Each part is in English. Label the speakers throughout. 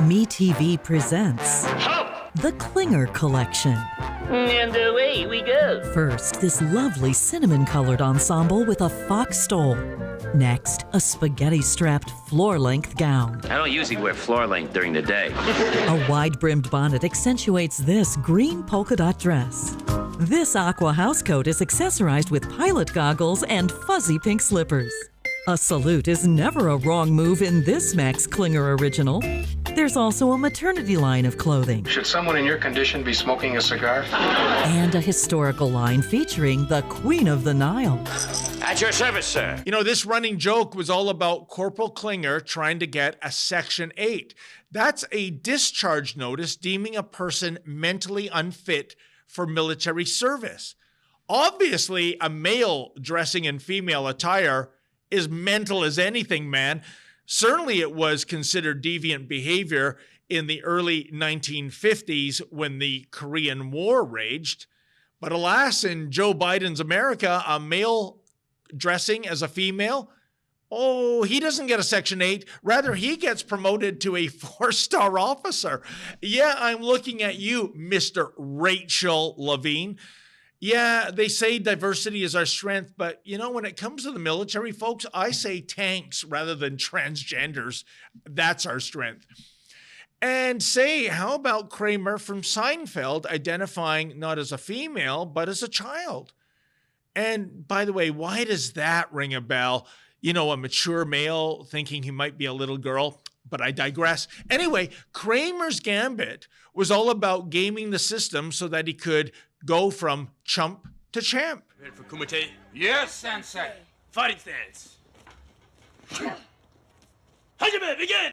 Speaker 1: MeTV presents the Klinger Collection.
Speaker 2: And away we go.
Speaker 1: First, this lovely cinnamon-colored ensemble with a fox stole. Next, a spaghetti-strapped floor-length gown.
Speaker 2: I don't usually wear floor length during the day.
Speaker 1: A wide-brimmed bonnet accentuates this green polka dot dress. This aqua housecoat is accessorized with pilot goggles and fuzzy pink slippers. A salute is never a wrong move in this Max Klinger original. There's also a maternity line of clothing.
Speaker 3: Should someone in your condition be smoking a cigar?
Speaker 1: And a historical line featuring the Queen of the Nile.
Speaker 2: At your service, sir.
Speaker 4: You know, this running joke was all about Corporal Klinger trying to get a Section 8. That's a discharge notice deeming a person mentally unfit for military service. Obviously, a male dressing in female attire is mental as anything, man. Certainly it was considered deviant behavior in the early 1950s when the Korean War raged. But alas, in Joe Biden's America, a male dressing as a female, oh, he doesn't get a Section 8. Rather, he gets promoted to a 4-star officer. Yeah, I'm looking at you, Mr. Rachel Levine. Yeah, they say diversity is our strength, but you know, when it comes to the military, folks, I say tanks rather than transgenders. That's our strength. And say, how about Kramer from Seinfeld identifying not as a female, but as a child? And by the way, why does that ring a bell? You know, a mature male thinking he might be a little girl, but I digress. Anyway, Kramer's gambit was all about gaming the system so that he could go from chump to champ.
Speaker 5: Ready for kumite?
Speaker 6: Yes, Sensei.
Speaker 5: Fighting stance. Hajime, begin!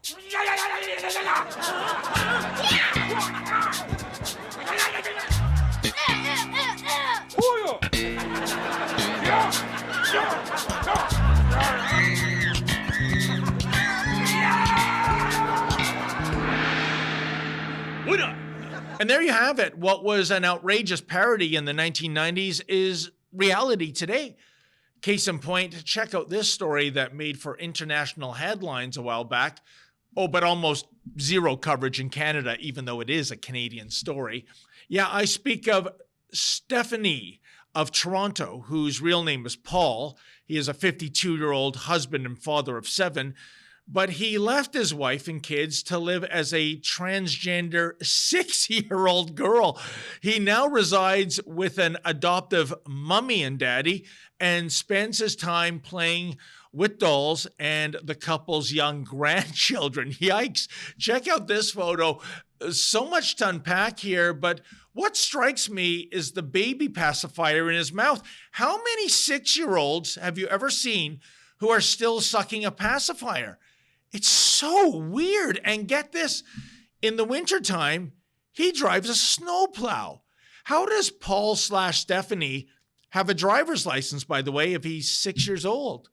Speaker 5: Winner!
Speaker 4: And there you have it. What was an outrageous parody in the 1990s is reality today. Case in point, check out this story that made for international headlines a while back. Oh, but almost zero coverage in Canada, even though it is a Canadian story. Yeah, I speak of Stephanie of Toronto, whose real name is Paul. He is a 52-year-old husband and father of 7. But he left his wife and kids to live as a transgender 6-year-old girl. He now resides with an adoptive mummy and daddy and spends his time playing with dolls and the couple's young grandchildren. Yikes. Check out this photo. So much to unpack here, but what strikes me is the baby pacifier in his mouth. How many 6-year-olds have you ever seen who are still sucking a pacifier? It's so weird. And get this, in the wintertime, he drives a snowplow. How does Paul/Stephanie have a driver's license, by the way, if he's 6 years old?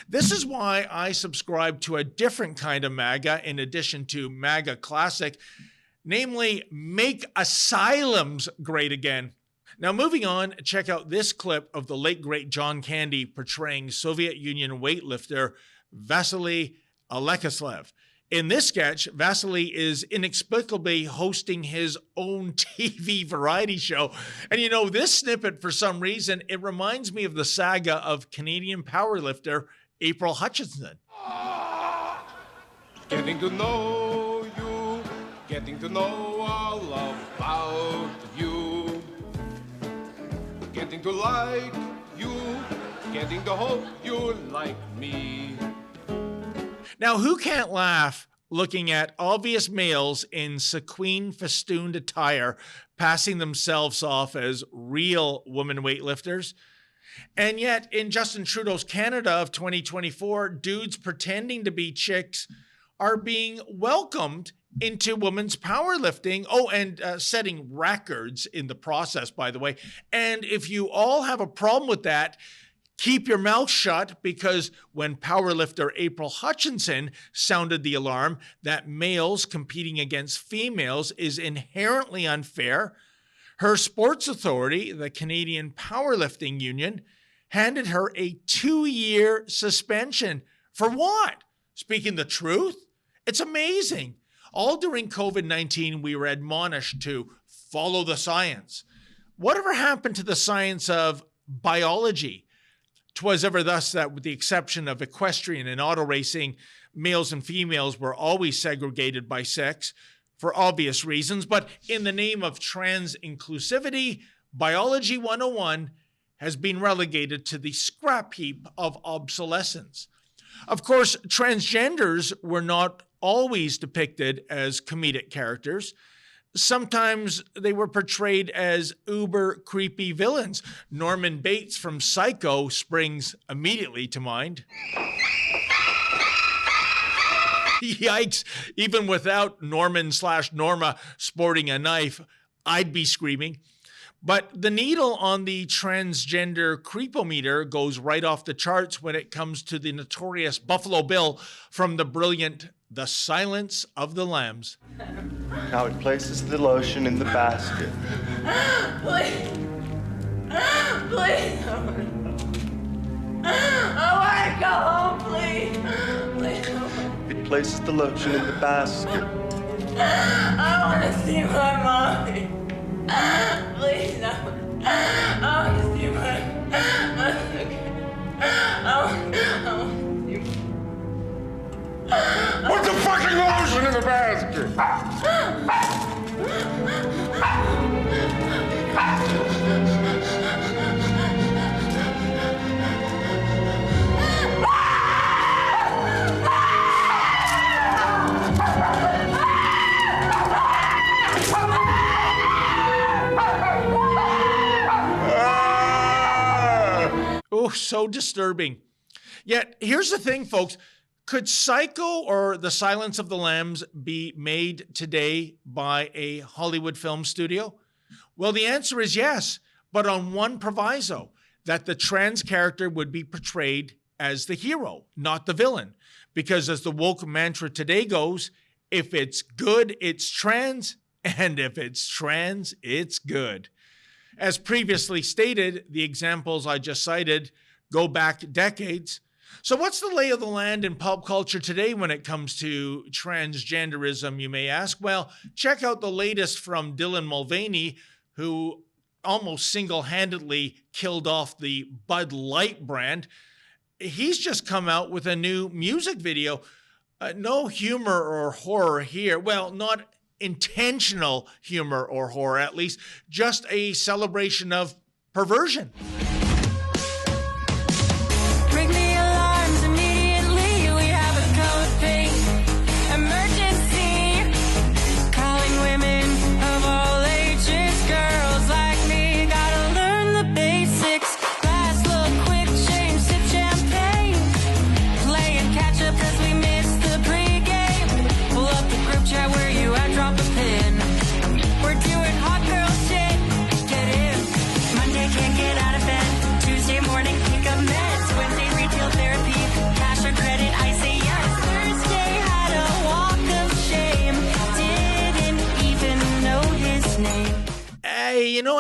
Speaker 4: This is why I subscribe to a different kind of MAGA in addition to MAGA Classic, namely Make Asylums Great Again. Now, moving on, check out this clip of the late, great John Candy portraying Soviet Union weightlifter Vasily Alekseev. In this sketch, Vasily is inexplicably hosting his own TV variety show. And you know, this snippet, for some reason, it reminds me of the saga of Canadian powerlifter April Hutchinson.
Speaker 6: Getting to know you, getting to know all about you, getting to like you, getting to hope you like me.
Speaker 4: Now, who can't laugh looking at obvious males in sequin festooned attire passing themselves off as real women weightlifters? And yet, in Justin Trudeau's Canada of 2024, dudes pretending to be chicks are being welcomed into women's powerlifting. Oh, and setting records in the process, by the way. And if you all have a problem with that, keep your mouth shut, because when powerlifter April Hutchinson sounded the alarm that males competing against females is inherently unfair, her sports authority, the Canadian Powerlifting Union, handed her a 2-year suspension. For what? Speaking the truth? It's amazing. All during COVID-19, we were admonished to follow the science. Whatever happened to the science of biology? 'Twas ever thus that, with the exception of equestrian and auto racing, males and females were always segregated by sex for obvious reasons. But in the name of trans inclusivity, Biology 101 has been relegated to the scrap heap of obsolescence. Of course, transgenders were not always depicted as comedic characters. Sometimes they were portrayed as uber creepy villains. Norman Bates from Psycho springs immediately to mind. Yikes, even without Norman/Norma sporting a knife, I'd be screaming. But the needle on the transgender creepometer goes right off the charts when it comes to the notorious Buffalo Bill from the brilliant The Silence of the Lambs.
Speaker 7: Now it places the lotion in the basket.
Speaker 8: Please. Please. I want to go home, please. Please.
Speaker 7: It places the lotion in the basket.
Speaker 8: I want to see my mommy. Please, no. I want to see my... I want to see my...
Speaker 6: Put the fucking lotion in the basket!
Speaker 4: Oh, so disturbing. Yet, here's the thing, folks. Could Psycho or The Silence of the Lambs be made today by a Hollywood film studio? Well, the answer is yes, but on one proviso, that the trans character would be portrayed as the hero, not the villain. Because as the woke mantra today goes, if it's good, it's trans, and if it's trans, it's good. As previously stated, the examples I just cited go back decades. So what's the lay of the land in pop culture today when it comes to transgenderism, you may ask? Well, check out the latest from Dylan Mulvaney, who almost single-handedly killed off the Bud Light brand. He's just come out with a new music video. No humor or horror here. Well, not intentional humor or horror, at least. Just a celebration of perversion.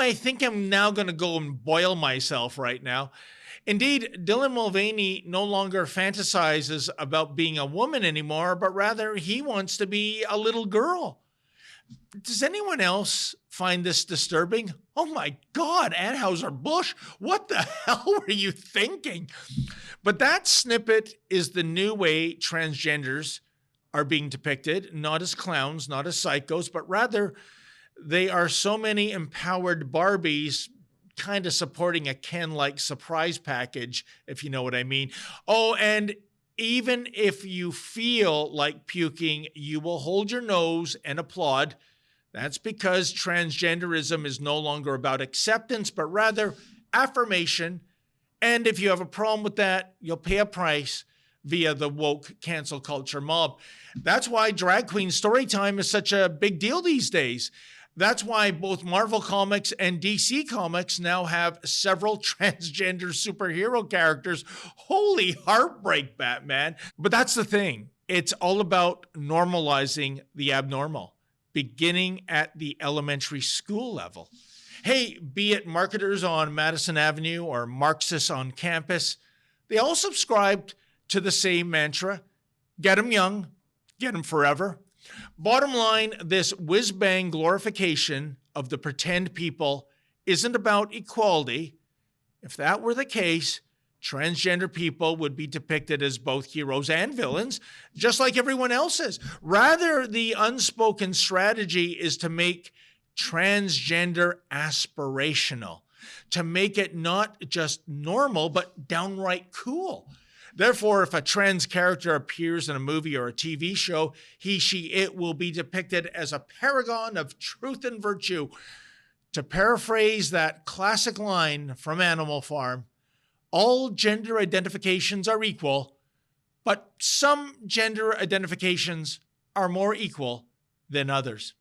Speaker 4: I think I'm now going to go and boil myself right now. Indeed, Dylan Mulvaney no longer fantasizes about being a woman anymore, but rather he wants to be a little girl. Does anyone else find this disturbing? Oh my God, Anheuser-Busch, what the hell were you thinking? But that snippet is the new way transgenders are being depicted, not as clowns, not as psychos, but rather they are so many empowered Barbies kind of supporting a Ken-like surprise package, if you know what I mean. Oh, and even if you feel like puking, you will hold your nose and applaud. That's because transgenderism is no longer about acceptance, but rather affirmation. And if you have a problem with that, you'll pay a price via the woke cancel culture mob. That's why drag queen story time is such a big deal these days. That's why both Marvel Comics and DC Comics now have several transgender superhero characters. Holy heartbreak, Batman. But that's the thing. It's all about normalizing the abnormal, beginning at the elementary school level. Hey, be it marketers on Madison Avenue or Marxists on campus, they all subscribed to the same mantra: get them young, get them forever. Bottom line, this whiz-bang glorification of the pretend people isn't about equality. If that were the case, transgender people would be depicted as both heroes and villains, just like everyone else is. Rather, the unspoken strategy is to make transgender aspirational, to make it not just normal, but downright cool. Therefore, if a trans character appears in a movie or a TV show, he, she, it will be depicted as a paragon of truth and virtue. To paraphrase that classic line from Animal Farm, all gender identifications are equal, but some gender identifications are more equal than others.